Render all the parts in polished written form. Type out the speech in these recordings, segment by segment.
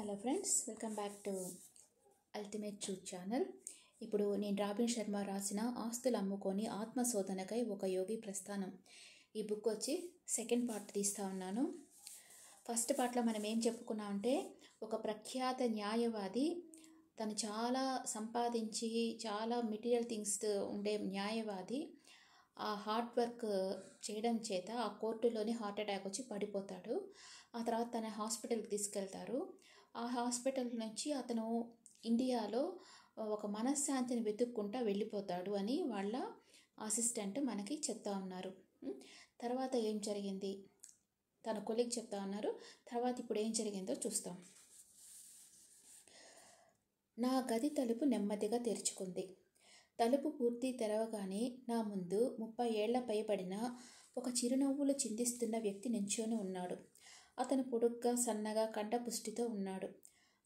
Hello friends, welcome back to ultimate truth channel. ఇప్పుడు నేను robin Sharma రాసిన ఆస్తులు అమ్ముకొని ఆత్మశోధనకై ఒక యోగి ప్రస్థానం ఈ బుక్ వచ్చి సెకండ్ పార్ట్ తీస్తూ ఉన్నాను. ఫస్ట్ పార్ట్లో మనం ఏం చెప్పుకున్నామంటే, ఒక ప్రఖ్యాత న్యాయవాది తను చాలా సంపాదించి చాలా మెటీరియల్ థింగ్స్ ఉండే న్యాయవాది ఆ హార్డ్ వర్క్ చేయడం చేత ఆ కోర్టులోనే హార్ట్ అటాక్ వచ్చి పడిపోతాడు. ఆ తర్వాత తన హాస్పిటల్కి తీసుకెళ్తారు. ఆ హాస్పిటల్ నుంచి అతను ఇండియాలో ఒక మనశ్శాంతిని వెతుక్కుంటా వెళ్ళిపోతాడు అని వాళ్ళ అసిస్టెంట్ మనకి చెప్తా ఉన్నారు. తర్వాత ఏం జరిగింది తన కొలీగ్ చెప్తా ఉన్నారు. తర్వాత ఇప్పుడు ఏం జరిగిందో చూస్తాం. నా గది తలుపు నెమ్మదిగా తెరుచుకుంది. తలుపు పూర్తి తెరవగానే నా ముందు 30 ఏళ్ల పైబడిన ఒక చిరునవ్వులు చిందిస్తున్న వ్యక్తి నించొని ఉన్నాడు. అతను పొడుగ్గా, సన్నగా, కంఠపుష్టితో ఉన్నాడు.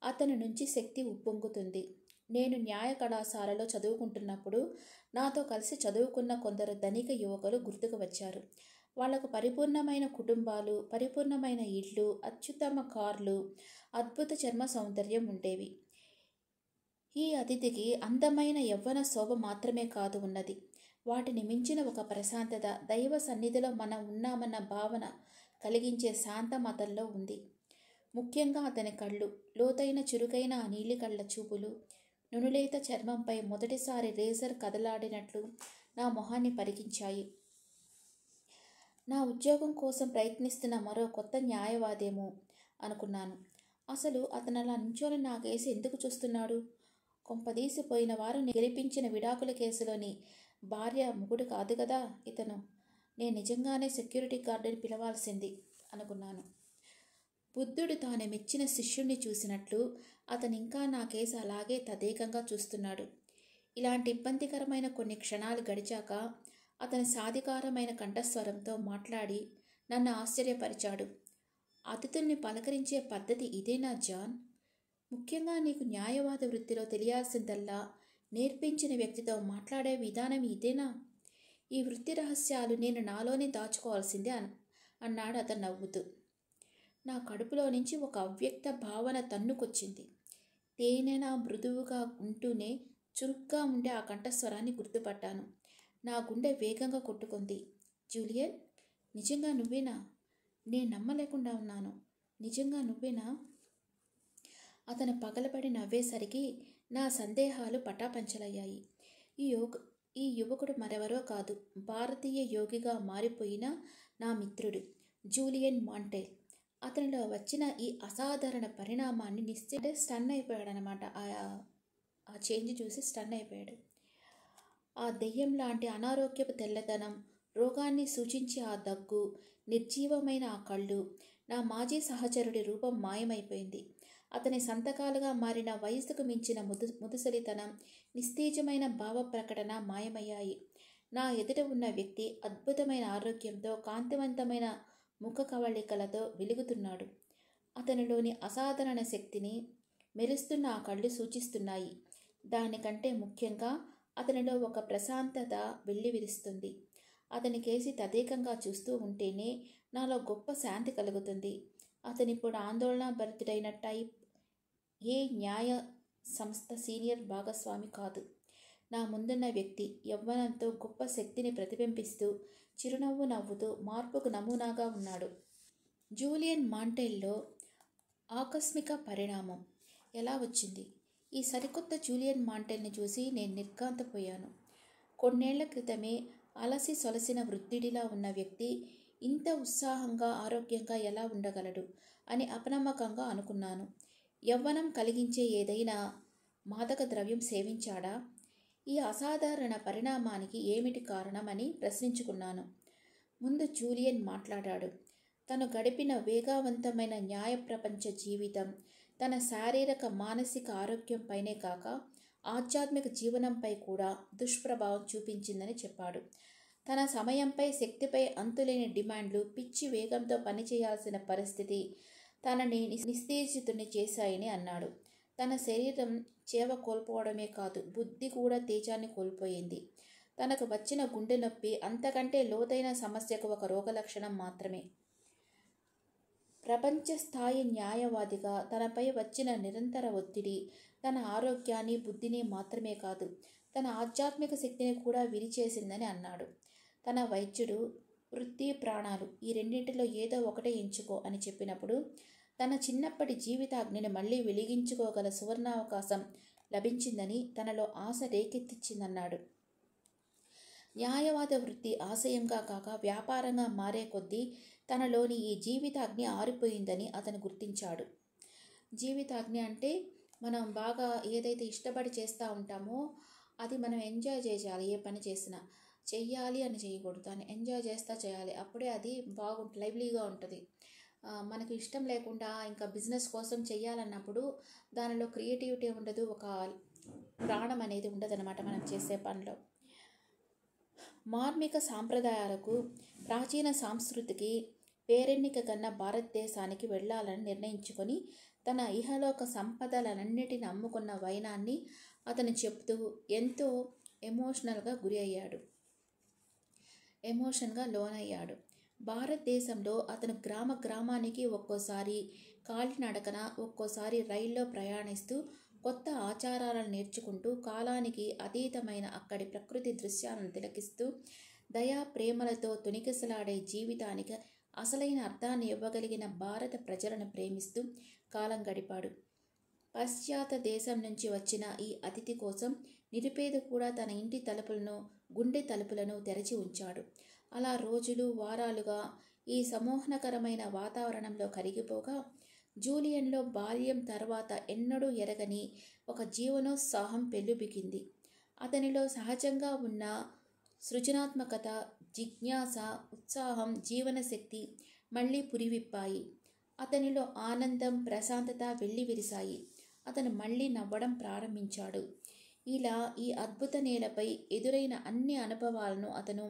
అతని నుంచి శక్తి ఉప్పొంగుతుంది. నేను న్యాయ కళాశాలలో చదువుకుంటున్నప్పుడు నాతో కలిసి చదువుకున్న కొందరు ధనిక యువకులు గుర్తుకు వచ్చారు. వాళ్లకు పరిపూర్ణమైన కుటుంబాలు, పరిపూర్ణమైన ఇళ్ళు, అత్యుత్తమ కార్లు, అద్భుత చర్మ సౌందర్యం ఉండేవి. ఈ అతిథికి అందమైన యవ్వన శోభ మాత్రమే కాదు ఉన్నది, వాటిని మించిన ఒక ప్రశాంతత, దైవ సన్నిధిలో మనం ఉన్నామన్న భావన కలిగించే శాంతం అతనిలో ఉంది. ముఖ్యంగా అతని కళ్ళు, లోతైన చురుకైన ఆ నీలి కళ్ళ చూపులు, నునులేత చర్మంపై మొదటిసారి రేజర్ కదలాడినట్లు నా మొహాన్ని పరికించాయి. నా ఉద్యోగం కోసం ప్రయత్నిస్తున్న మరో కొత్త న్యాయవాదేమో అనుకున్నాను. అసలు అతను అలా నించొని నాకేసి ఎందుకు చూస్తున్నాడు? కొంపదీసిపోయిన వారు గెలిపించిన విడాకుల కేసులోని భార్య మొగుడు కాదు కదా ఇతను. నేను నిజంగానే సెక్యూరిటీ గార్డుని పిలవాల్సింది అనుకున్నాను. బుద్ధుడు తాను మెచ్చిన శిష్యుణ్ణి చూసినట్లు అతను ఇంకా నా కేసు అలాగే తదేకంగా చూస్తున్నాడు. ఇలాంటి ఇబ్బందికరమైన కొన్ని క్షణాలు గడిచాక అతని సాధికారమైన కంఠస్వరంతో మాట్లాడి నన్ను ఆశ్చర్యపరిచాడు. అతిథుల్ని పలకరించే పద్ధతి ఇదేనా జాన్? ముఖ్యంగా నీకు న్యాయవాద వృత్తిలో తెలియాల్సిందల్లా నేర్పించిన వ్యక్తితో మాట్లాడే విధానం ఇదేనా? ఈ వృత్తి రహస్యాలు నేను నాలోనే దాచుకోవాల్సిందే అన్నాడు అతను నవ్వుతూ. నా కడుపులో నుంచి ఒక అవ్యక్త భావన తన్నుకొచ్చింది. తేనెనా మృదువుగా ఉంటూనే చురుగ్గా ఉండే ఆ కంఠస్వరాన్ని గుర్తుపట్టాను. నా గుండె వేగంగా కొట్టుకుంది. జూలియన్, నిజంగా నువ్వేనా? నేను నమ్మలేకుండా ఉన్నాను. నిజంగా నువ్వేనా? అతను పగలబడి నవ్వేసరికి నా సందేహాలు పటాపంచలయ్యాయి. ఈ యువకుడు మరెవరో కాదు, భారతీయ యోగిగా మారిపోయిన నా మిత్రుడు జూలియన్ మాంటెల్. అతనిలో వచ్చిన ఈ అసాధారణ పరిణామాన్ని స్టన్ అయిపోయాడనమాట. ఆ చేంజ్ చూసి స్టన్ అయిపోయాడు. ఆ దెయ్యం లాంటి అనారోగ్యపు తెల్లదనం, రోగాన్ని సూచించే ఆ దగ్గు, నిర్జీవమైన ఆ కళ్ళు, నా మాజీ సహచరుడి రూపం మాయమైపోయింది. అతని సంతకాలుగా మారిన వయసుకు మించిన ముదుసలితనం, నిస్తేజమైన భావ ప్రకటన మాయమయ్యాయి. నా ఎదుట ఉన్న వ్యక్తి అద్భుతమైన ఆరోగ్యంతో, కాంతివంతమైన ముఖ కవళికలతో వెలుగుతున్నాడు. అతనిలోని అసాధారణ శక్తిని మెరుస్తున్న ఆ కళ్ళు సూచిస్తున్నాయి. దానికంటే ముఖ్యంగా అతనిలో ఒక ప్రశాంతత వెల్లివిరుస్తుంది. అతని కేసి తదేకంగా చూస్తూ ఉంటేనే నాలో గొప్ప శాంతి కలుగుతుంది. అతనిప్పుడు ఆందోళన భరితుడైన టైప్ ఏ న్యాయ సంస్థ సీనియర్ భాగస్వామి కాదు. నా ముందున్న వ్యక్తి యవ్వనంతో గొప్ప శక్తిని ప్రతిబింబిస్తూ, చిరునవ్వు నవ్వుతూ మార్పుకు నమూనాగా ఉన్నాడు. జూలియన్ మాంటెల్లో ఆకస్మిక పరిణామం ఎలా వచ్చింది? ఈ సరికొత్త జూలియన్ మాంటెల్ని చూసి నేను నిర్ఘాంతపోయాను. కొన్నేళ్ల క్రితమే అలసి సొలసిన వృద్ధుడిలా ఉన్న వ్యక్తి ఇంత ఉత్సాహంగా, ఆరోగ్యంగా ఎలా ఉండగలడు అని అపనమ్మకంగా అనుకున్నాను. యవ్వనం కలిగించే ఏదైనా మాదక ద్రవ్యం సేవించాడా? ఈ అసాధారణ పరిణామానికి ఏమిటి కారణం అని ప్రశ్నించుకున్నాను. ముందు జూలియన్ మాట్లాడాడు. తను గడిపిన వేగవంతమైన న్యాయ ప్రపంచ జీవితం తన శారీరక, మానసిక ఆరోగ్యంపైనే కాక ఆధ్యాత్మిక జీవనంపై కూడా దుష్ప్రభావం చూపించిందని చెప్పాడు. తన సమయంపై, శక్తిపై అంతులేని డిమాండ్లు, పిచ్చి వేగంతో పనిచేయాల్సిన పరిస్థితి తనని నిస్తేజితుని చేశాయని అన్నాడు. తన శరీరం చేవ కోల్పోవడమే కాదు, బుద్ధి కూడా తేజాన్ని కోల్పోయింది. తనకు వచ్చిన గుండె నొప్పి అంతకంటే లోతైన సమస్యకు ఒక రోగలక్షణం మాత్రమే. ప్రపంచ స్థాయి న్యాయవాదిగా తనపై వచ్చిన నిరంతర ఒత్తిడి తన ఆరోగ్యాన్ని, బుద్ధిని మాత్రమే కాదు, తన ఆధ్యాత్మిక శక్తిని కూడా విరిచేసిందని అన్నాడు. తన వైద్యుడు వృత్తి, ప్రాణాలు ఈ రెండింటిలో ఏదో ఒకటే ఎంచుకో అని చెప్పినప్పుడు తన చిన్నప్పటి జీవితాగ్నిని మళ్ళీ వెలిగించుకోగల సువర్ణావకాశం లభించిందని తనలో ఆశ రేకెత్తించిందన్నాడు. న్యాయవాద వృత్తి ఆశయంగా కాక వ్యాపారంగా మారే కొద్దీ తనలోని ఈ జీవితాగ్ని ఆరిపోయిందని అతను గుర్తించాడు. జీవితాగ్ని అంటే మనం బాగా ఏదైతే ఇష్టపడి చేస్తూ ఉంటామో అది మనం ఎంజాయ్ చేయాలి. ఏ పని చేసినా చెయ్యాలి అని చేయకూడదు, దాన్ని ఎంజాయ్ చేస్తూ చేయాలి. అప్పుడే అది బాగుంటుంది, లైవ్లీగా ఉంటుంది. మనకు ఇష్టం లేకుండా ఇంకా బిజినెస్ కోసం చెయ్యాలన్నప్పుడు దానిలో క్రియేటివిటీ ఉండదు, ఒక ప్రాణం అనేది ఉండదన్నమాట మనం చేసే పనిలో. మార్మిక సాంప్రదాయాలకు, ప్రాచీన సంస్కృతికి పేరెన్నిక కన్నా భారతదేశానికి వెళ్ళాలని నిర్ణయించుకొని తన ఇహలోక సంపదలన్నిటిని అమ్ముకున్న వైనాన్ని అతను చెప్తూ ఎంతో ఎమోషన్గా లోనయ్యాడు. భారతదేశంలో అతను గ్రామానికి ఒక్కోసారి కాలినడకన, ఒక్కోసారి రైల్లో ప్రయాణిస్తూ కొత్త ఆచారాలను నేర్చుకుంటూ కాలానికి అతీతమైన అక్కడి ప్రకృతి దృశ్యాలను తిలకిస్తూ దయా ప్రేమలతో తొణికిసలాడే జీవితానికి అసలైన అర్థాన్ని ఇవ్వగలిగిన భారత ప్రజలను ప్రేమిస్తూ కాలం గడిపాడు. పాశ్చాత్య దేశం నుంచి వచ్చిన ఈ అతిథి కోసం నిరుపేద కూడా తన ఇంటి తలుపులను, గుండె తలుపులను తెరచి ఉంచాడు. అలా రోజులు, వారాలుగా ఈ సమోహనకరమైన వాతావరణంలో కరిగిపోగా జూలియన్లో బాల్యం తర్వాత ఎన్నడూ ఎరగని ఒక జీవనోత్సాహం పెల్లుబికింది. అతనిలో సహజంగా ఉన్న సృజనాత్మకత, జిజ్ఞాస, ఉత్సాహం, జీవనశక్తి మళ్ళీ పురివిప్పాయి. అతనిలో ఆనందం, ప్రశాంతత వెల్లివిరిశాయి. అతను మళ్ళీ నవ్వడం ప్రారంభించాడు. ఇలా ఈ అద్భుత నేలపై ఎదురైన అన్ని అనుభవాలను అతను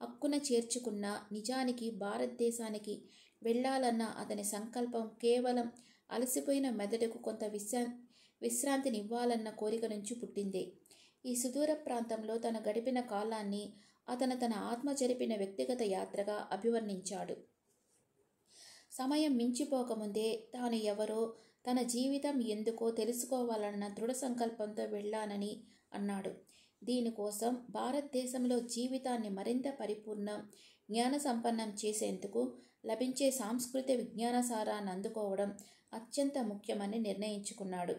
అక్కున చేర్చుకున్న నిజానికి భారతదేశానికి వెళ్ళాలన్న అతని సంకల్పం కేవలం అలసిపోయిన మెదడుకు కొంత విశ్రాంతినివ్వాలన్న కోరిక నుంచి పుట్టిందే. ఈ సుదూర ప్రాంతంలో తన గడిపిన కాలాన్ని అతను తన ఆత్మ జరిపిన వ్యక్తిగత యాత్రగా అభివర్ణించాడు. సమయం మించిపోకముందే తాను ఎవరో, తన జీవితం ఎందుకో తెలుసుకోవాలన్న దృఢ సంకల్పంతో వెళ్ళానని అన్నాడు. దీనికోసం భారతదేశంలో జీవితాన్ని మరింత పరిపూర్ణం, జ్ఞాన సంపన్నం చేసేందుకు లభించే సాంస్కృతిక విజ్ఞాన సారాన్ని అందుకోవడం అత్యంత ముఖ్యమని నిర్ణయించుకున్నాడు.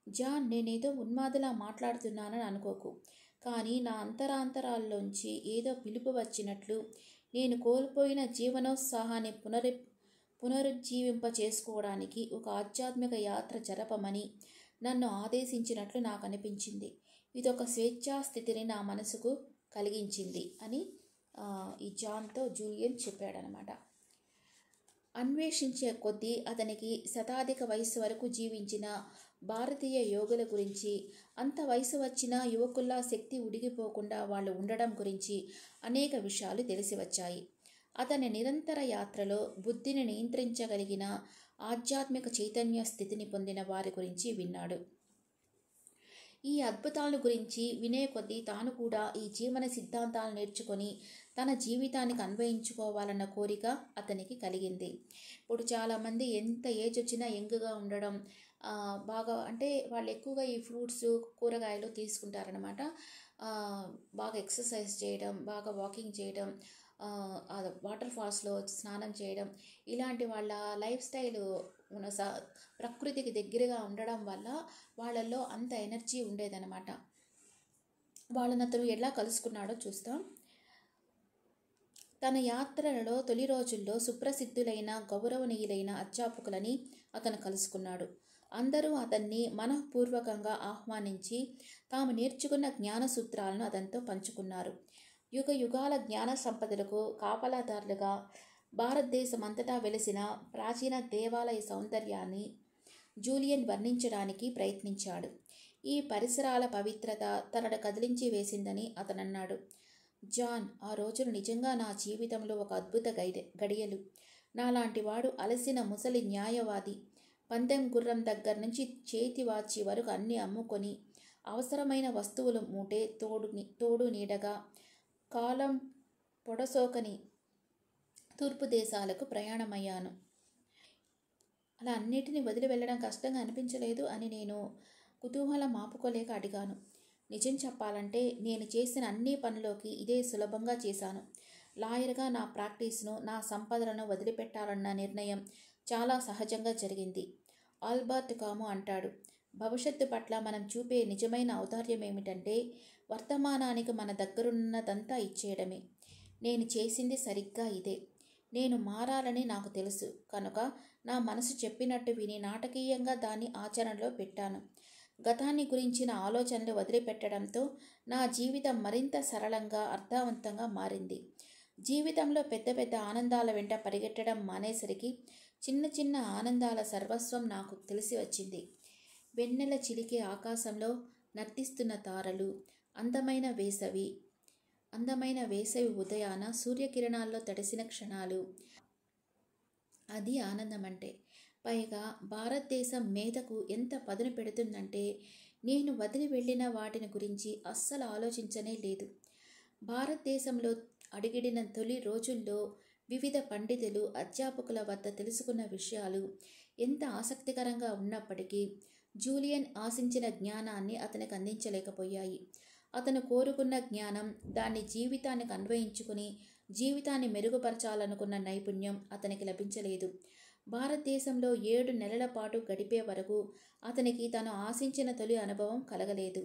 జాన్, నేనేదో ఉన్మాదిలా మాట్లాడుతున్నానని అనుకోకు, కానీ నా అంతరాంతరాల్లోంచి ఏదో పిలుపు వచ్చినట్లు నేను కోల్పోయిన జీవనోత్సాహాన్ని పునరుజ్జీవింప చేసుకోవడానికి ఒక ఆధ్యాత్మిక యాత్ర జరపమని నన్ను ఆదేశించినట్లు నాకు అనిపించింది. ఇదొక స్వేచ్ఛా స్థితిని నా మనసుకు కలిగించింది అని ఈ జాన్తో జూలియన్ చెప్పాడనమాట. అన్వేషించే కొద్దీ అతనికి శతాధిక వయసు వరకు జీవించిన భారతీయ యోగుల గురించి, అంత వయసు వచ్చిన యువకుల్లా శక్తి ఉడిగిపోకుండా వాళ్ళు ఉండడం గురించి అనేక విషయాలు తెలిసి వచ్చాయి. అతని నిరంతర యాత్రలో బుద్ధిని నియంత్రించగలిగిన ఆధ్యాత్మిక చైతన్య స్థితిని పొందిన వారి గురించి విన్నాడు. ఈ అద్భుతాల గురించి వినే కొద్దీ తాను కూడా ఈ జీవన సిద్ధాంతాలు నేర్చుకొని తన జీవితానికి అన్వయించుకోవాలన్న కోరిక అతనికి కలిగింది. ఇప్పుడు చాలామంది ఎంత ఏజ్ వచ్చినా యంగ్గా ఉండడం, బాగా అంటే వాళ్ళు ఎక్కువగా ఈ ఫ్రూట్స్, కూరగాయలు తీసుకుంటారనమాట. బాగా ఎక్సర్సైజ్ చేయడం, బాగా వాకింగ్ చేయడం, వాటర్ ఫాల్స్లో స్నానం చేయడం, ఇలాంటి వాళ్ళ లైఫ్ స్టైల్ ప్రకృతికి దగ్గరగా ఉండడం వల్ల వాళ్ళల్లో అంత ఎనర్జీ ఉండేదన్నమాట. వాళ్ళని అతను ఎలా కలుసుకున్నాడో చూస్తాం. తన యాత్రలలో తొలి రోజుల్లో సుప్రసిద్ధులైన, గౌరవనీయులైన అధ్యాపకులని అతను కలుసుకున్నాడు. అందరూ అతన్ని మనఃపూర్వకంగా ఆహ్వానించి తాము నేర్చుకున్న జ్ఞాన సూత్రాలను అతనితో పంచుకున్నారు. యుగ యుగాల జ్ఞాన సంపదలకు కాపలాదారులుగా భారతదేశం అంతటా వెలిసిన ప్రాచీన దేవాలయ సౌందర్యాన్ని జూలియన్ వర్ణించడానికి ప్రయత్నించాడు. ఈ పరిసరాల పవిత్రత తనను కదిలించి వేసిందని అతనన్నాడు. జాన్, ఆ రోజులు నిజంగా నా జీవితంలో ఒక అద్భుత గడియలు. నాలాంటి వాడు అలసిన ముసలి న్యాయవాది పందెం గుర్రం దగ్గర నుంచి చేతి వాచి వరకు అన్నీ అమ్ముకొని అవసరమైన వస్తువులు మూటే తోడు నీడగా కాలం పొడసోకని తూర్పు దేశాలకు ప్రయాణమయ్యాను. అలా అన్నిటినీ వదిలి వెళ్ళడం కష్టంగా అనిపించలేదు అని నేను కుతూహలం ఆపుకోలేక అడిగాను. నిజం చెప్పాలంటే నేను చేసిన అన్ని పనులోకి ఇదే సులభంగా చేశాను. లాయర్గా నా ప్రాక్టీస్ను, నా సంపదలను వదిలిపెట్టాలన్న నిర్ణయం చాలా సహజంగా జరిగింది. ఆల్బర్ట్ కాము అంటాడు, భవిష్యత్తు పట్ల మనం చూపే నిజమైన ఔదార్యం ఏమిటంటే వర్తమానానికి మన దగ్గరున్నదంతా ఇచ్చేయడమే. నేను చేసింది సరిగ్గా ఇదే. నేను మారాలని నాకు తెలుసు కనుక నా మనసు చెప్పినట్టు విని నాటకీయంగా దాన్ని ఆచరణలో పెట్టాను. గతాన్ని గురించిన ఆలోచనలు వదిలిపెట్టడంతో నా జీవితం మరింత సరళంగా, అర్థవంతంగా మారింది. జీవితంలో పెద్ద పెద్ద ఆనందాల వెంట పరిగెట్టడం మానేసరికి చిన్న చిన్న ఆనందాల సర్వస్వం నాకు తెలిసి వచ్చింది. వెన్నెల చిలికే ఆకాశంలో నర్తిస్తున్న తారలు, అందమైన వేసవి ఉదయాన సూర్యకిరణాల్లో తడిసిన క్షణాలు, అది ఆనందం అంటే. పైగా భారతదేశం మేధకు ఎంత పదును పెడుతుందంటే నేను వదిలి వెళ్ళిన వాటిని గురించి అస్సలు ఆలోచించనే లేదు. భారతదేశంలో అడుగిడిన తొలి రోజుల్లో వివిధ పండితులు, అధ్యాపకుల వద్ద తెలుసుకున్న విషయాలు ఎంత ఆసక్తికరంగా ఉన్నప్పటికీ జూలియన్ ఆశించిన జ్ఞానాన్ని అతనికి అందించలేకపోయాయి. అతను కోరుకున్న జ్ఞానం, దాన్ని జీవితానికి అన్వయించుకుని జీవితాన్ని మెరుగుపరచాలనుకున్న నైపుణ్యం అతనికి లభించలేదు. భారతదేశంలో 7 నెలల పాటు గడిపే వరకు అతనికి తను ఆశించిన తొలి అనుభవం కలగలేదు.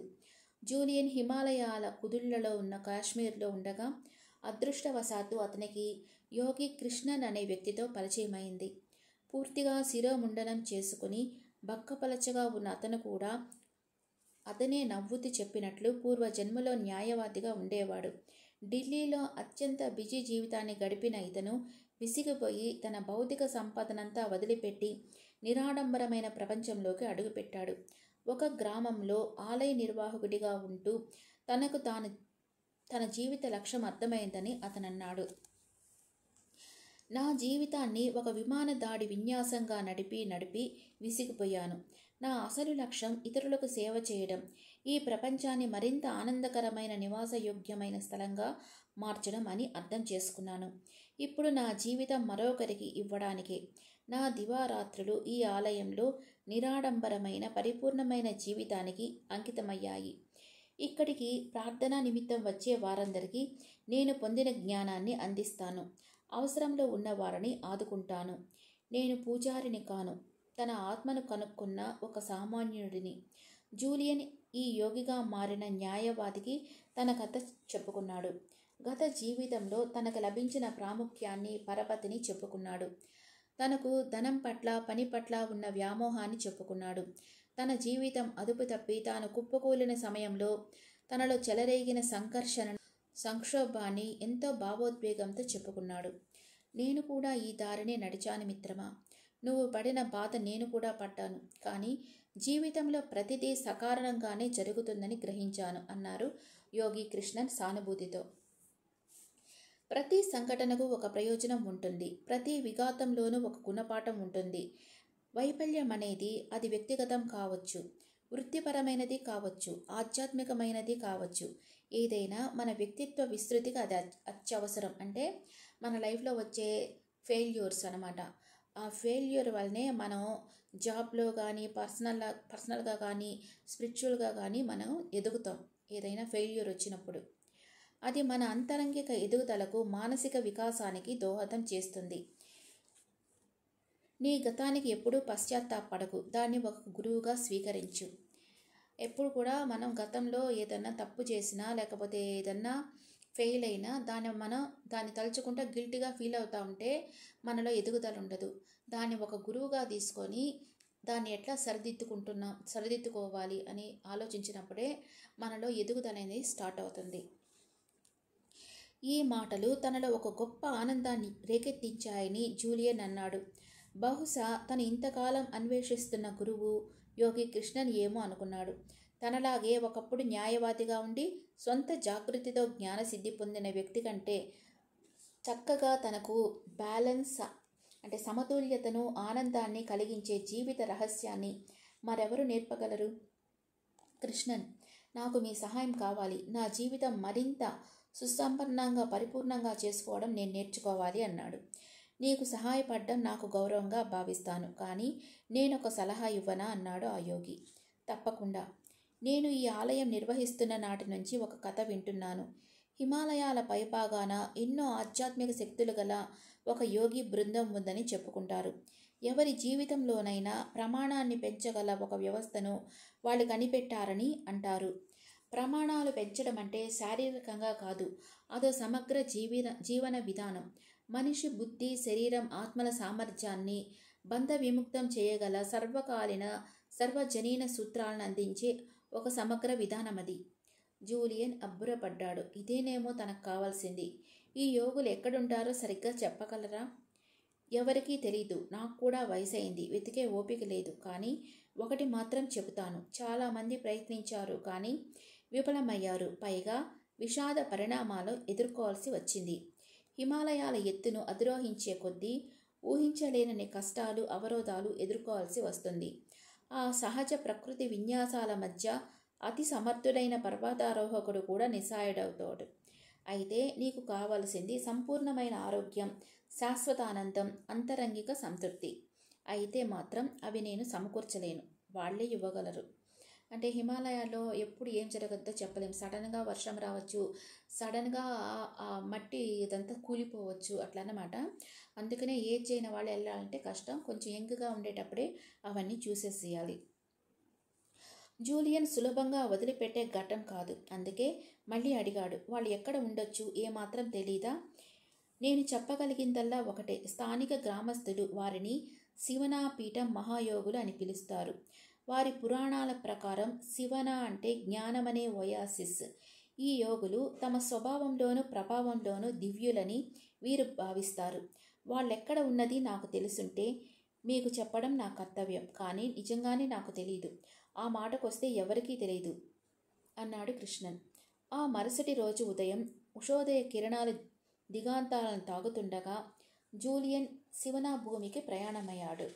జూలియన్ హిమాలయాల కుదుళ్లలో ఉన్న కాశ్మీర్లో ఉండగా అదృష్టవశాత్తు అతనికి యోగి కృష్ణన్ అనే వ్యక్తితో పరిచయమైంది. పూర్తిగా శిరోముండనం చేసుకుని బక్కపలచగా ఉన్న అతను కూడా అతనే నవ్వుతూ చెప్పినట్లు పూర్వజన్మలో న్యాయవాదిగా ఉండేవాడు. ఢిల్లీలో అత్యంత బిజీ జీవితాన్ని గడిపిన ఇతను విసిగిపోయి తన భౌతిక సంపదనంతా వదిలిపెట్టి నిరాడంబరమైన ప్రపంచంలోకి అడుగుపెట్టాడు. ఒక గ్రామంలో ఆలయ నిర్వాహకుడిగా ఉంటూ తనకు తన జీవిత లక్ష్యం అర్థమైందని అతనన్నాడు. నా జీవితాన్ని ఒక విమాన దాడి విన్యాసంగా నడిపి విసిగిపోయాను. నా అసలు లక్ష్యం ఇతరులకు సేవ చేయడం, ఈ ప్రపంచాన్ని మరింత ఆనందకరమైన నివాసయోగ్యమైన స్థలంగా మార్చడం అని అర్థం చేసుకున్నాను. ఇప్పుడు నా జీవితం మరొకరికి ఇవ్వడానికే. నా దివారాత్రులు ఈ ఆలయంలో నిరాడంబరమైన పరిపూర్ణమైన జీవితానికి అంకితమయ్యాయి. ఇక్కడికి ప్రార్థనా నిమిత్తం వచ్చే వారందరికీ నేను పొందిన జ్ఞానాన్ని అందిస్తాను. అవసరంలో ఉన్న వారిని ఆదుకుంటాను. నేను పూజారిని కాను, తన ఆత్మను కనుక్కున్న ఒక సామాన్యుడిని. జూలియన్ ఈ యోగిగా మారిన న్యాయవాదికి తన కథ చెప్పుకున్నాడు. గత జీవితంలో తనకు లభించిన ప్రాముఖ్యాన్ని, పరపతిని చెప్పుకున్నాడు. తనకు ధనం పట్ల, పని పట్ల ఉన్న వ్యామోహాన్ని చెప్పుకున్నాడు. తన జీవితం అదుపు తప్పి తాను కుప్పకూలిన సమయంలో తనలో చెలరేగిన సంక్షోభాన్ని ఎంతో భావోద్వేగంతో చెప్పుకున్నాడు. నేను కూడా ఈ దారినే నడిచాను మిత్రమా. నువ్వు పడిన బాధ నేను కూడా పడ్డాను. కానీ జీవితంలో ప్రతిదీ సకారణంగానే జరుగుతుందని గ్రహించాను అన్నారు యోగి కృష్ణన్ సానుభూతితో. ప్రతి సంఘటనకు ఒక ప్రయోజనం ఉంటుంది. ప్రతి విఘాతంలోనూ ఒక గుణపాఠం ఉంటుంది. వైఫల్యం అనేది అది వ్యక్తిగతం కావచ్చు, వృత్తిపరమైనది కావచ్చు, ఆధ్యాత్మికమైనది కావచ్చు. ఏదైనా మన వ్యక్తిత్వ విస్తృతికి అది అత్యవసరం. అంటే మన లైఫ్లో వచ్చే ఫెయిల్యూర్స్ అన్నమాట. ఆ ఫెయిల్యూర్ వల్లనే మనం జాబ్లో కానీ, పర్సనల్గా కానీ, స్పిరిచువల్గా కానీ మనం ఎదుగుతాం. ఏదైనా ఫెయిల్యూర్ వచ్చినప్పుడు అది మన అంతరంగిక ఎదుగుదలకు, మానసిక వికాసానికి దోహదం చేస్తుంది. నీ గతానికి ఎప్పుడూ పశ్చాత్తాపడకు, దాన్ని ఒక గురువుగా స్వీకరించు. ఎప్పుడు కూడా మనం గతంలో ఏదన్నా తప్పు చేసినా, లేకపోతే ఏదన్నా ఫెయిల్ అయినా దాన్ని తలుచుకుంటూ గిల్టీగా ఫీల్ అవుతూ ఉంటే మనలో ఎదుగుదల ఉండదు. దాన్ని ఒక గురువుగా తీసుకొని దాన్ని ఎట్లా సరిదిద్దుకోవాలి అని ఆలోచించినప్పుడే మనలో ఎదుగుదల అనేది స్టార్ట్ అవుతుంది. ఈ మాటలు తనలో ఒక గొప్ప ఆనందాన్ని రేకెత్తించాయని జూలియన్ అన్నాడు. బహుశా తను ఇంతకాలం అన్వేషిస్తున్న గురువు యోగి కృష్ణన్ ఏమో అనుకున్నాడు. తనలాగే ఒకప్పుడు న్యాయవాదిగా ఉండి సొంత జాగృతితో జ్ఞానసిద్ధి పొందిన వ్యక్తి కంటే చక్కగా తనకు బ్యాలెన్స్ అంటే సమతుల్యతను, ఆనందాన్ని కలిగించే జీవిత రహస్యాన్ని మరెవరు నేర్పగలరు? కృష్ణన్, నాకు మీ సహాయం కావాలి. నా జీవితం మరింత సుసంపన్నంగా, పరిపూర్ణంగా చేసుకోవడం నేను నేర్చుకోవాలి అన్నాడు. నీకు సహాయపడడం నాకు గౌరవంగా భావిస్తాను, కానీ నేనొక సలహా ఇవ్వనా అన్నాడు ఆ యోగి. తప్పకుండా. నేను ఈ ఆలయం నిర్వహిస్తున్న నాటి నుంచి ఒక కథ వింటున్నాను. హిమాలయాల పైభాగాన ఎన్నో ఆధ్యాత్మిక శక్తులు గల ఒక యోగి బృందం ఉందని చెప్పుకుంటారు. ఎవరి జీవితంలోనైనా ప్రమాణాన్ని పెంచగల ఒక వ్యవస్థను వాళ్ళు కనిపెట్టారని అంటారు. ప్రమాణాలు పెంచడం అంటే శారీరకంగా కాదు, అదో సమగ్ర జీవన విధానం. మనిషి బుద్ధి, శరీరం, ఆత్మల సామర్థ్యాన్ని బంధ విముక్తం చేయగల సర్వకాలీన సర్వజనీన సూత్రాలను అందించే ఒక సమగ్ర విధానమది. జూలియన్ అబ్బురపడ్డాడు. ఇదేనేమో తనకు కావాల్సింది. ఈ యోగులు ఎక్కడుంటారో సరిగ్గా చెప్పగలరా? ఎవరికీ తెలీదు. నాకు కూడా వయసైంది, వెతికే ఓపిక లేదు. కానీ ఒకటి మాత్రం చెబుతాను, చాలామంది ప్రయత్నించారు కానీ విఫలమయ్యారు. పైగా విషాద పరిణామాలు ఎదుర్కోవాల్సి వచ్చింది. హిమాలయాల ఎత్తును అధిరోహించే కొద్దీ ఊహించలేనన్ని కష్టాలు, అవరోధాలు ఎదుర్కోవాల్సి వస్తుంది. ఆ సహజ ప్రకృతి విన్యాసాల మధ్య అతి సమర్థుడైన పర్వతారోహకుడు కూడా నిస్సహాయుడవుతాడు. అయితే నీకు కావలసింది సంపూర్ణమైన ఆరోగ్యం, శాశ్వతానందం, అంతరంగిక సంతృప్తి. అయితే మాత్రం అవి నేను సమకూర్చలేను, వాళ్ళే ఇవ్వగలరు. అంటే హిమాలయాల్లో ఎప్పుడు ఏం జరగద్దో చెప్పలేం. సడన్గా వర్షం రావచ్చు, సడన్గా ఆ మట్టి ఇదంతా కూలిపోవచ్చు, అట్లా అన్నమాట. అందుకనే ఏజ్ అయిన వాళ్ళు వెళ్ళాలంటే కష్టం. కొంచెం యంగ్గా ఉండేటప్పుడే అవన్నీ చూసేసేయాలి. జూలియన్ సులభంగా వదిలిపెట్టే ఘట్టం కాదు. అందుకే మళ్ళీ అడిగాడు, వాళ్ళు ఎక్కడ ఉండొచ్చు, ఏమాత్రం తెలీదా? నేను చెప్పగలిగిందల్లా ఒకటే, స్థానిక గ్రామస్తులు వారిని శివనాపీఠం మహాయోగులు అని పిలుస్తారు. వారి పురాణాల ప్రకారం శివన అంటే జ్ఞానమనే ఓయాసిస్. ఈ యోగులు తమ స్వభావంలోనూ ప్రభావంలోనూ దివ్యులని వీరు భావిస్తారు. వాళ్ళెక్కడ ఉన్నది నాకు తెలుసుంటే మీకు చెప్పడం నా కర్తవ్యం, కానీ నిజంగానే నాకు తెలీదు. ఆ మాటకొస్తే ఎవరికీ తెలియదు అన్నాడు కృష్ణన్. ఆ మరుసటి రోజు ఉదయం ఉషోదయ కిరణాలు దిగాంతాలను తాగుతుండగా జూలియన్ శివనా భూమికి ప్రయాణమయ్యాడు.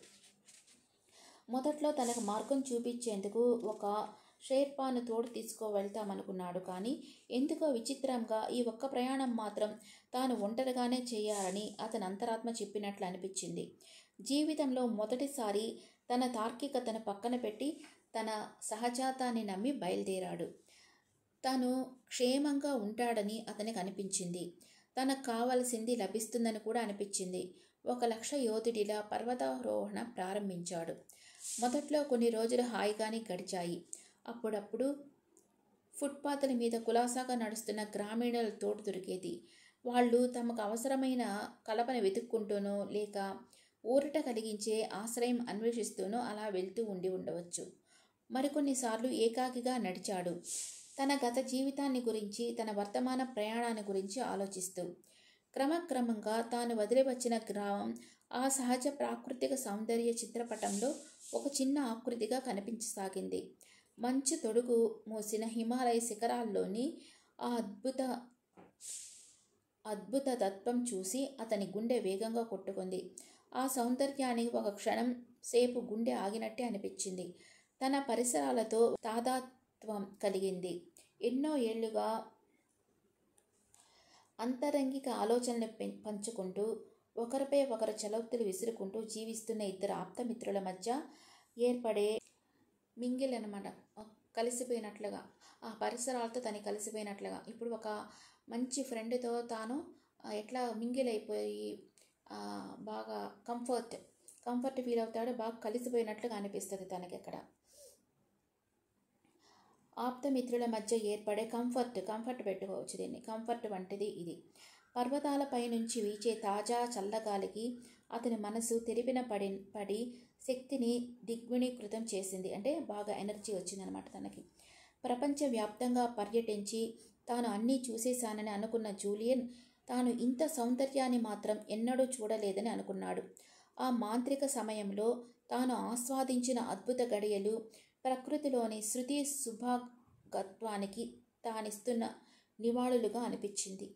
మొదట్లో తనకు మార్గం చూపించేందుకు ఒక షేర్పాను తోడు వెళ్తామనుకున్నాడు. కానీ ఎందుకో విచిత్రంగా ఈ ఒక్క ప్రయాణం మాత్రం తాను ఒంటరిగానే చేయాలని అతని అంతరాత్మ చెప్పినట్లు అనిపించింది. జీవితంలో మొదటిసారి తన తార్కికతను పక్కన పెట్టి తన సహజాతాన్ని నమ్మి బయలుదేరాడు. తను క్షేమంగా ఉంటాడని అతనికి అనిపించింది. తనకు కావలసింది లభిస్తుందని కూడా అనిపించింది. 1,00,000 యోధుడిలా పర్వతారోహణ ప్రారంభించాడు. మొదట్లో కొన్ని రోజులు హాయిగానే గడిచాయి. అప్పుడప్పుడు ఫుట్పాత్ల మీద కులాసాగా నడుస్తున్న గ్రామీణుల తోడు దొరికేది. వాళ్ళు తమకు అవసరమైన కలపను వెతుక్కుంటూనో లేక ఊరట కలిగించే ఆశ్రయం అన్వేషిస్తూనో అలా వెళ్తూ ఉండవచ్చు. మరికొన్నిసార్లు ఏకాకిగా నడిచాడు, తన గత జీవితాన్ని గురించి, తన వర్తమాన ప్రయాణాన్ని గురించి ఆలోచిస్తూ. క్రమక్రమంగా తాను వదిలివచ్చిన గ్రామం ఆ సహజ ప్రాకృతిక సౌందర్య చిత్రపటంలో ఒక చిన్న ఆకృతిగా కనిపించసాగింది. మంచు తొడుగు మూసిన హిమాలయ శిఖరాల్లోని ఆ అద్భుత తత్వం చూసి అతని గుండె వేగంగా కొట్టుకుంది. ఆ సౌందర్యానికి ఒక క్షణం సేపు గుండె ఆగినట్టే అనిపించింది. తన పరిసరాలతో తాదాత్వం కలిగింది. ఎన్నో ఏళ్లుగా అంతరంగిక ఆలోచనలు పంచుకుంటూ ఒకరిపై ఒకరు చలోక్తులు విసురుకుంటూ జీవిస్తున్న ఇద్దరు ఆప్తమిత్రుల మధ్య ఏర్పడే మింగిల్ అనమాట, కలిసిపోయినట్లుగా, ఆ పరిసరాలతో తను కలిసిపోయినట్లుగా. ఇప్పుడు ఒక మంచి ఫ్రెండ్తో తాను ఎట్లా మింగిల్ అయిపోయి బాగా కంఫర్ట్ ఫీల్ అవుతాడు, బాగా కలిసిపోయినట్లుగా అనిపిస్తుంది తనకి. అక్కడ ఆప్తమిత్రుల మధ్య ఏర్పడే కంఫర్ట్ పెట్టుకోవచ్చు దీన్ని. కంఫర్ట్ వంటిది ఇది. పర్వతాలపై నుంచి వీచే తాజా చల్లగాలికి అతని మనసు తెరిపిన పడి శక్తిని దిగ్విణీకృతం చేసింది. అంటే బాగా ఎనర్జీ వచ్చిందనమాట తనకి. ప్రపంచవ్యాప్తంగా పర్యటించి తాను అన్నీ చూసేశానని అనుకున్న జూలియన్ తాను ఇంత సౌందర్యాన్ని మాత్రం ఎన్నడూ చూడలేదని అనుకున్నాడు. ఆ మాంత్రిక సమయంలో తాను ఆస్వాదించిన అద్భుత గడియలు ప్రకృతిలోని శృతి సుభాగత్వానికి తానిస్తున్న నివాళులుగా అనిపించింది.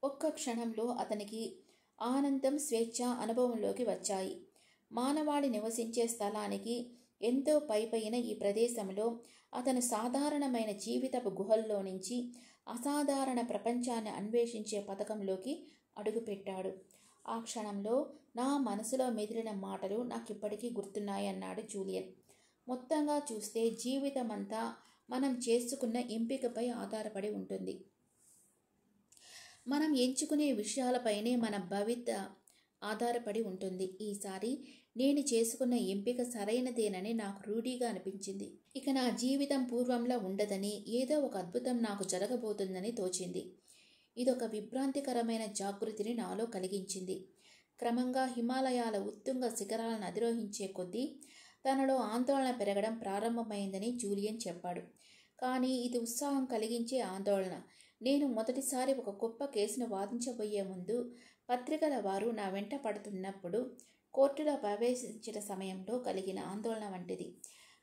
ఒక్క క్షణంలో అతనికి ఆనందం, స్వేచ్ఛ అనుభవంలోకి వచ్చాయి. మానవాళి నివసించే స్థలానికి ఎంతో పైపైన ఈ ప్రదేశంలో అతను సాధారణమైన జీవితపు గుహల్లో నుంచి అసాధారణ ప్రపంచాన్ని అన్వేషించే పథకంలోకి అడుగుపెట్టాడు. ఆ క్షణంలో నా మనసులో మెదిలిన మాటలు నాకిప్పటికీ గుర్తున్నాయన్నాడు జూలియన్. మొత్తంగా చూస్తే జీవితం అంతా మనం చేసుకున్న ఎంపికపై ఆధారపడి ఉంటుంది. మనం ఎంచుకునే విషయాలపైనే మన భవిత ఆధారపడి ఉంటుంది. ఈసారి నేను చేసుకున్న ఎంపిక సరైనదేనని నాకు రూఢీగా అనిపించింది. ఇక నా జీవితం పూర్వంలో ఉండదని, ఏదో ఒక అద్భుతం నాకు జరగబోతుందని తోచింది. ఇదొక విభ్రాంతికరమైన జాగృతిని నాలో కలిగించింది. క్రమంగా హిమాలయాల ఉత్తుంగ శిఖరాలను అధిరోహించే కొద్దీ తనలో ఆందోళన పెరగడం ప్రారంభమైందని జూలియన్ చెప్పాడు. కానీ ఇది ఉత్సాహం కలిగించే ఆందోళన. నేను మొదటిసారి ఒక గొప్ప కేసును వాదించబోయే ముందు పత్రికల వారు నా వెంట పడుతున్నప్పుడు కోర్టులో ప్రవేశించిన సమయంలో కలిగిన ఆందోళన వంటిది.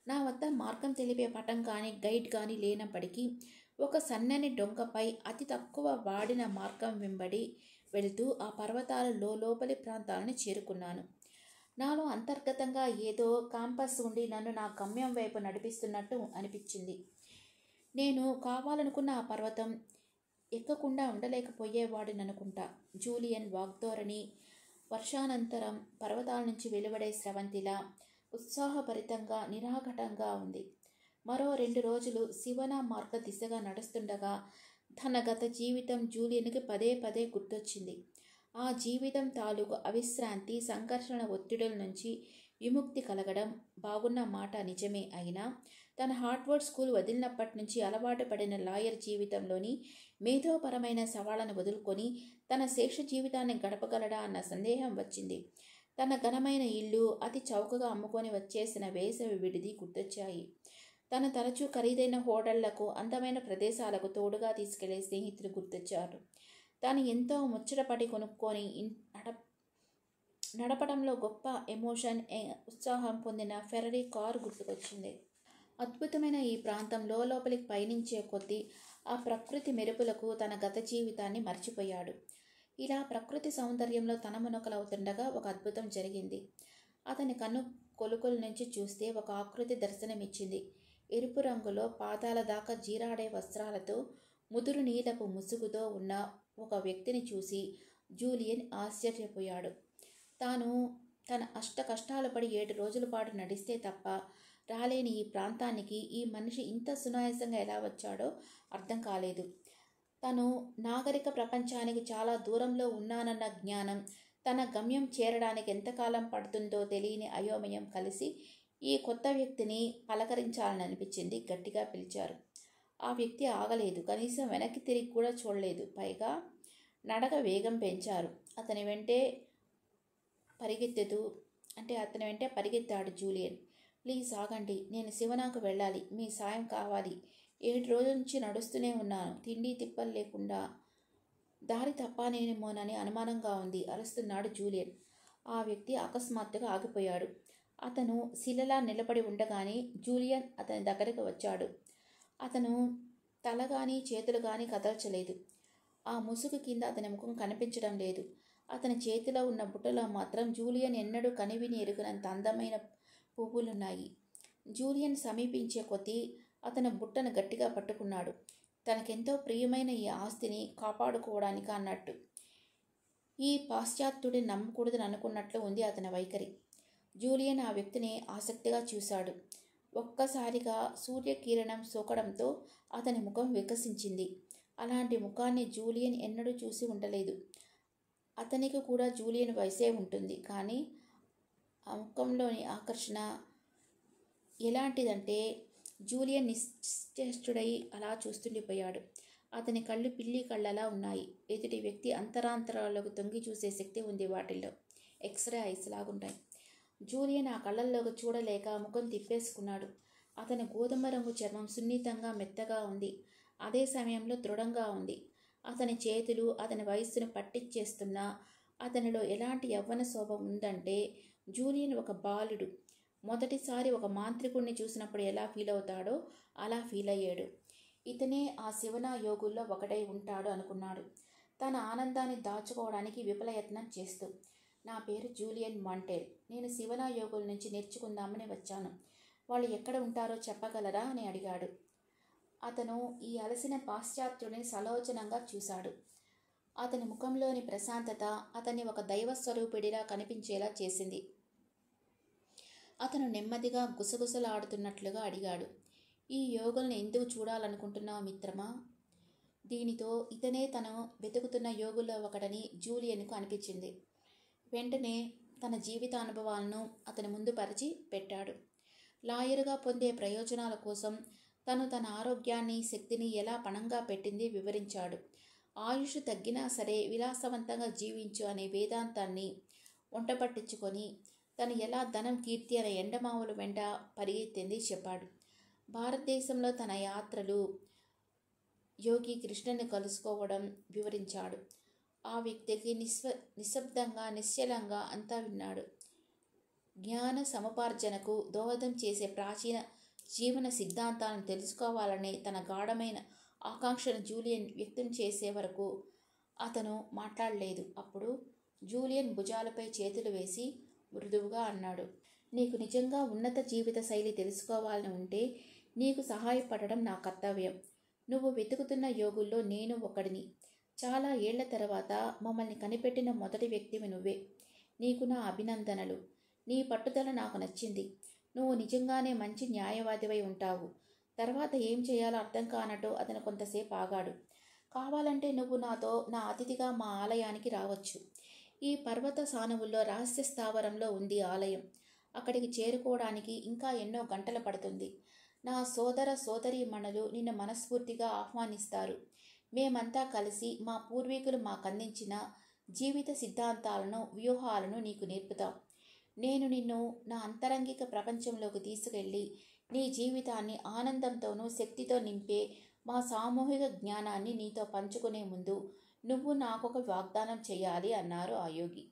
నా వద్ద మార్గం తెలిపే పటం కానీ గైడ్ కానీ లేనప్పటికీ ఒక సన్నని డొంకపై అతి తక్కువ వాడిన మార్గం వెంబడి వెళుతూ ఆ పర్వతాల లోపలి ప్రాంతాలను చేరుకున్నాను. నాలో అంతర్గతంగా ఏదో కాంపస్ ఉండి నన్ను నా గమ్యం వైపు నడిపిస్తున్నట్టు అనిపించింది. నేను కావాలనుకున్న ఆ పర్వతం ఎక్కకుండా ఉండలేకపోయేవాడిననుకుంటా. జూలియన్ వాగ్ధోరణి వర్షానంతరం పర్వతాల నుంచి వెలువడే స్రవంతిలా ఉత్సాహభరితంగా నిరాఘటంగా ఉంది. మరో 2 రోజులు శివన మార్గ దిశగా నడుస్తుండగా తన గత జీవితం జూలియన్కి పదే పదే గుర్తొచ్చింది. ఆ జీవితం తాలూకు అవిశ్రాంతి, సంఘర్షణ ఒత్తిడుల నుంచి విముక్తి కలగడం బాగున్న మాట నిజమే. అయినా తన హార్వర్డ్ స్కూల్ వదిలినప్పటి నుంచి అలవాటు పడిన లాయర్ జీవితంలోని మేధోపరమైన సవాళ్లను వదులుకొని తన శేష జీవితాన్ని గడపగలడా అన్న సందేహం వచ్చింది. తన ఘనమైన ఇల్లు, అతి చౌకగా అమ్ముకొని వచ్చేసిన వేసవి విడిది గుర్తొచ్చాయి. తన తరచూ ఖరీదైన హోటళ్లకు, అందమైన ప్రదేశాలకు తోడుగా తీసుకెళ్లే స్నేహితులు గుర్తొచ్చారు. తాను ఎంతో ముచ్చటపడి కొనుక్కొని నడపడంలో గొప్ప ఎమోషన్, ఉత్సాహం పొందిన ఫెరరీ కారు గుర్తుకొచ్చింది. అద్భుతమైన ఈ ప్రాంతం లోపలికి పయనించే కొద్దీ ఆ ప్రకృతి మెరుపులకు తన గత జీవితాన్ని మర్చిపోయాడు. ఇలా ప్రకృతి సౌందర్యంలో తనమునకలవుతుండగా ఒక అద్భుతం జరిగింది. అతని కన్ను కొలుకుల నుంచి చూస్తే ఒక ఆకృతి దర్శనమిచ్చింది. ఎరుపు రంగులో పాదాల దాకా జీరాడే వస్త్రాలతో, ముదురు నీలపు ముసుగుతో ఉన్న ఒక వ్యక్తిని చూసి జూలియన్ ఆశ్చర్యపోయాడు. తాను తన కష్టాలు పడి 7 రోజుల పాటు నడిస్తే తప్ప రాలేని ఈ ప్రాంతానికి ఈ మనిషి ఇంత సునాయాసంగా ఎలా వచ్చాడో అర్థం కాలేదు. తను నాగరిక ప్రపంచానికి చాలా దూరంలో ఉన్నానన్న జ్ఞానం, తన గమ్యం చేరడానికి ఎంతకాలం పడుతుందో తెలియని అయోమయం కలిసి ఈ కొత్త వ్యక్తిని పలకరించాలని అనిపించింది. గట్టిగా పిలిచారు. ఆ వ్యక్తి ఆగలేదు. కనీసం వెనక్కి తిరిగి కూడా చూడలేదు. పైగా నడక వేగం పెంచారు. అతని వెంటే పరిగెత్తాడు జూలియన్. ప్లీజ్ ఆగండి, నేను శివనాకు వెళ్ళాలి, మీ సాయం కావాలి. 7 రోజుల నుంచి నడుస్తూనే ఉన్నాను, తిండి తిప్పలు లేకుండా. దారి తప్పానేమోనని అనుమానంగా ఉంది అరుస్తున్నాడు జూలియన్. ఆ వ్యక్తి అకస్మాత్తుగా ఆగిపోయాడు. అతను శిలలా నిలబడి ఉండగానే జూలియన్ అతని దగ్గరికి వచ్చాడు. అతను తల కానీ చేతులు కానీ కదల్చలేదు. ఆ ముసుగు కింద అతని ముఖం కనిపించడం లేదు. అతని చేతిలో ఉన్న బుట్టలో మాత్రం జూలియన్ ఎన్నడూ కనివిని ఎరుగనంత అందమైన పువ్వులున్నాయి. జూలియన్ సమీపించే కొద్దీ అతను బుట్టను గట్టిగా పట్టుకున్నాడు. తనకెంతో ప్రియమైన ఈ ఆస్తిని కాపాడుకోవడానికి అన్నట్టు. ఈ పాశ్చాత్యుడిని నమ్మకూడదని అనుకున్నట్లు ఉంది అతని వైఖరి. జూలియన్ ఆ వ్యక్తిని ఆసక్తిగా చూశాడు. ఒక్కసారిగా సూర్యకిరణం సోకడంతో అతని ముఖం వికసించింది. అలాంటి ముఖాన్ని జూలియన్ ఎన్నడూ చూసి ఉండలేదు. అతనికి కూడా జూలియన్ వయసే ఉంటుంది. కానీ ఆ ముఖంలోని ఆకర్షణ ఎలాంటిదంటే జూలియన్ నిశ్చేష్టుడై అలా చూస్తుండిపోయాడు. అతని కళ్ళు పిల్లి కళ్ళలా ఉన్నాయి. ఎదుటి వ్యక్తి అంతరాంతరాల్లోకి తొంగి చూసే శక్తి ఉంది వాటిల్లో. X ray ice లాగుంటాయి. జూలియన్ ఆ కళ్ళల్లోకి చూడలేక ముఖం తిప్పేసుకున్నాడు. అతని గోధుమ రంగు చర్మం సున్నితంగా మెత్తగా ఉంది. అదే సమయంలో దృఢంగా ఉంది. అతని చేతులు అతని వయస్సును పట్టించేస్తున్నా అతనిలో ఎలాంటి యవ్వన శోభ ఉందంటే జూలియన్ ఒక బాలుడు మొదటిసారి ఒక మాంత్రికుడిని చూసినప్పుడు ఎలా ఫీల్ అవుతాడో అలా ఫీల్ అయ్యాడు. ఇతనే ఆ శివన యోగుల్లో ఒకడై ఉంటాడు అనుకున్నాడు, తన ఆనందాన్ని దాచుకోవడానికి విఫలయత్నం చేస్తూ. నా పేరు జూలియన్ మాంటేల్. నేను శివన యోగుల నుంచి నేర్చుకుందామని వచ్చాను. వాళ్ళు ఎక్కడ ఉంటారో చెప్పగలరా అని అడిగాడు. అతను ఈ అలసిన పాశ్చాత్యుడిని సలోచనంగా చూశాడు. అతని ముఖంలోని ప్రశాంతత అతన్ని ఒక దైవ స్వరూపిడిలా కనిపించేలా చేసింది. అతను నెమ్మదిగా గుసగుసలాడుతున్నట్లుగా అడిగాడు, ఈ యోగుల్ని ఎందుకు చూడాలనుకుంటున్నావు మిత్రమా? దీనితో ఇతనే తను వెతుకుతున్న యోగుల్లో ఒకడని జూలియన్కు అనిపించింది. వెంటనే తన జీవిత అనుభవాలను అతని ముందు పరిచి పెట్టాడు. లాయరుగా పొందే ప్రయోజనాల కోసం తను తన ఆరోగ్యాన్ని, శక్తిని ఎలా పణంగా పెట్టింది వివరించాడు. ఆయుష్ తగ్గినా సరే విలాసవంతంగా జీవించు అనే వేదాంతాన్ని వంటపట్టించుకొని తను ఎలా ధనం, కీర్తి అనే ఎండమావుల వెంట పరిగెత్తింది చెప్పాడు. భారతదేశంలో తన యాత్రలు, యోగి కృష్ణని కలుసుకోవడం వివరించాడు. ఆ వ్యక్తికి నిశ్శబ్దంగా, నిశ్చలంగా అంతా విన్నాడు. జ్ఞాన సముపార్జనకు దోహదం చేసే ప్రాచీన జీవన సిద్ధాంతాలను తెలుసుకోవాలనే తన గాఢమైన ఆకాంక్షను జూలియన్ వ్యక్తం చేసే వరకు అతను మాట్లాడలేదు. అప్పుడు జూలియన్ భుజాలపై చేతులు వేసి మృదువుగా అన్నాడు, నీకు నిజంగా ఉన్నత జీవిత శైలి తెలుసుకోవాలని ఉంటే నీకు సహాయపడడం నా కర్తవ్యం. నువ్వు వెతుకుతున్న యోగుల్లో నేను ఒకడిని. చాలా ఏళ్ల తర్వాత మమ్మల్ని కనిపెట్టిన మొదటి వ్యక్తివి నువ్వే. నీకు నా అభినందనలు. నీ పట్టుదల నాకు నచ్చింది. నువ్వు నిజంగానే మంచి న్యాయవాదివై ఉంటావు. తర్వాత ఏం చేయాలో అర్థం కానట్టు అతను కొంతసేపు ఆగాడు. కావాలంటే నువ్వు నాతో నా అతిథిగా మా ఆలయానికి రావచ్చు. ఈ పర్వత సానువుల్లో రహస్య స్థావరంలో ఉంది ఆలయం. అక్కడికి చేరుకోవడానికి ఇంకా ఎన్నో గంటలు పడుతుంది. నా సోదర సోదరీమణులు నిన్ను మనస్ఫూర్తిగా ఆహ్వానిస్తారు. మేమంతా కలిసి మా పూర్వీకులు మాకందించిన జీవిత సిద్ధాంతాలను, వ్యూహాలను నీకు నేర్పుతాం. నేను నిన్ను నా అంతరంగిక ప్రపంచంలోకి తీసుకెళ్ళి నీ జీవితాన్ని ఆనందంతోనూ శక్తితో నింపే మా సామూహిక జ్ఞానాన్ని నీతో పంచుకునే ముందు నువ్వు నాకొక వాగ్దానం చేయాలి అన్నారు ఆ యోగి.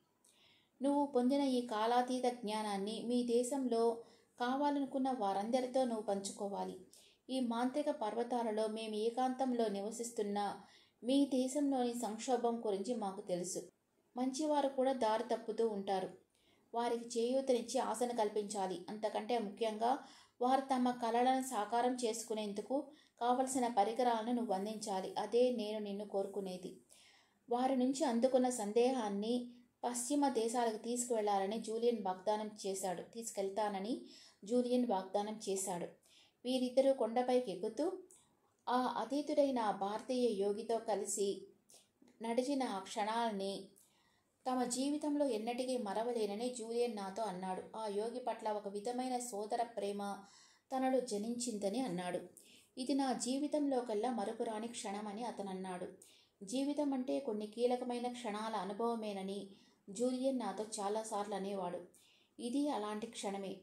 నువ్వు పొందిన ఈ కాలాతీత జ్ఞానాన్ని మీ దేశంలో కావాలనుకున్న వారందరితో నువ్వు పంచుకోవాలి. ఈ మాంత్రిక పర్వతాలలో మేము ఏకాంతంలో నివసిస్తున్న మీ దేశంలోని సంక్షోభం గురించి మాకు తెలుసు. మంచివారు కూడా దారి తప్పుతూ ఉంటారు. వారికి చేయూతనిచ్చి ఆశను కల్పించాలి. అంతకంటే ముఖ్యంగా వారు తమ కలలను సాకారం చేసుకునేందుకు కావలసిన పరికరాలను నువ్వు అందించాలి. అదే నేను నిన్ను కోరుకునేది. వారి నుంచి అందుకున్న సందేహాన్ని పశ్చిమ దేశాలకు తీసుకువెళ్లాలని జూలియన్ వాగ్దానం చేశాడు. వీరిద్దరూ కొండపైకి ఎక్కుతూ ఆ అతీతుడైన భారతీయ యోగితో కలిసి నడిచిన ఆ క్షణాలని తమ జీవితంలో ఎన్నటికీ మరవలేనని జూలియన్ నాతో అన్నాడు. ఆ యోగి పట్ల ఒక విధమైన సోదర ప్రేమ తనలో జనించిందని అన్నాడు. ఇది నా జీవితంలో కల్లా మరపురాని క్షణమని అతను అన్నాడు. జీవితం అంటే కొన్ని కీలకమైన క్షణాల అనుభవమేనని జూలియన్ నాతో చాలాసార్లు అనేవాడు. ఇది అలాంటి క్షణమే.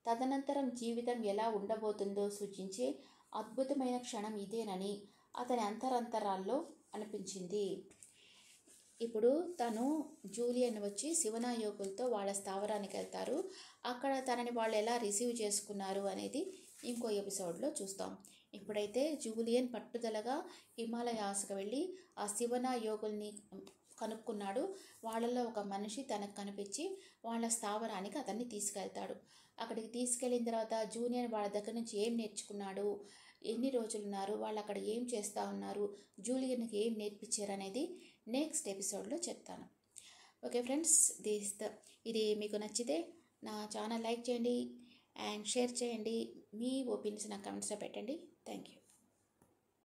తదనంతరం జీవితం ఎలా ఉండబోతుందో సూచించే అద్భుతమైన క్షణం ఇదేనని అతని అంతరంతరాల్లో అనిపించింది. ఇప్పుడు తను జూలియన్ వచ్చి శివనా యోగులతో వాళ్ళ స్థావరానికి వెళ్తారు. అక్కడ తనని వాళ్ళు ఎలా రిసీవ్ చేసుకున్నారు అనేది ఇంకో ఎపిసోడ్లో చూస్తాం. ఇప్పుడైతే జూలియన్ పట్టుదలగా హిమాలయాస్కి వెళ్ళి ఆ శివనా యోగుల్ని కనుక్కున్నాడు. వాళ్ళల్లో ఒక మనిషి తనకు కనిపించి వాళ్ళ స్థావరానికి అతన్ని తీసుకెళ్తాడు. అక్కడికి తీసుకెళ్ళిన తర్వాత జూలియన్ వాళ్ళ దగ్గర నుంచి ఏం నేర్చుకున్నాడు, ఎన్ని రోజులు ఉన్నారు, వాళ్ళు అక్కడ ఏం చేస్తూ ఉన్నారు, జూలియన్కి ఏం నేర్పించారు అనేది నెక్స్ట్ ఎపిసోడ్లో చెప్తాను. ఓకే ఫ్రెండ్స్, ఇది మీకు నచ్చితే నా ఛానల్ లైక్ చేయండి అండ్ షేర్ చేయండి. మీ ఒపీనియన్స్ నా కమెంట్స్లో పెట్టండి. Thank you.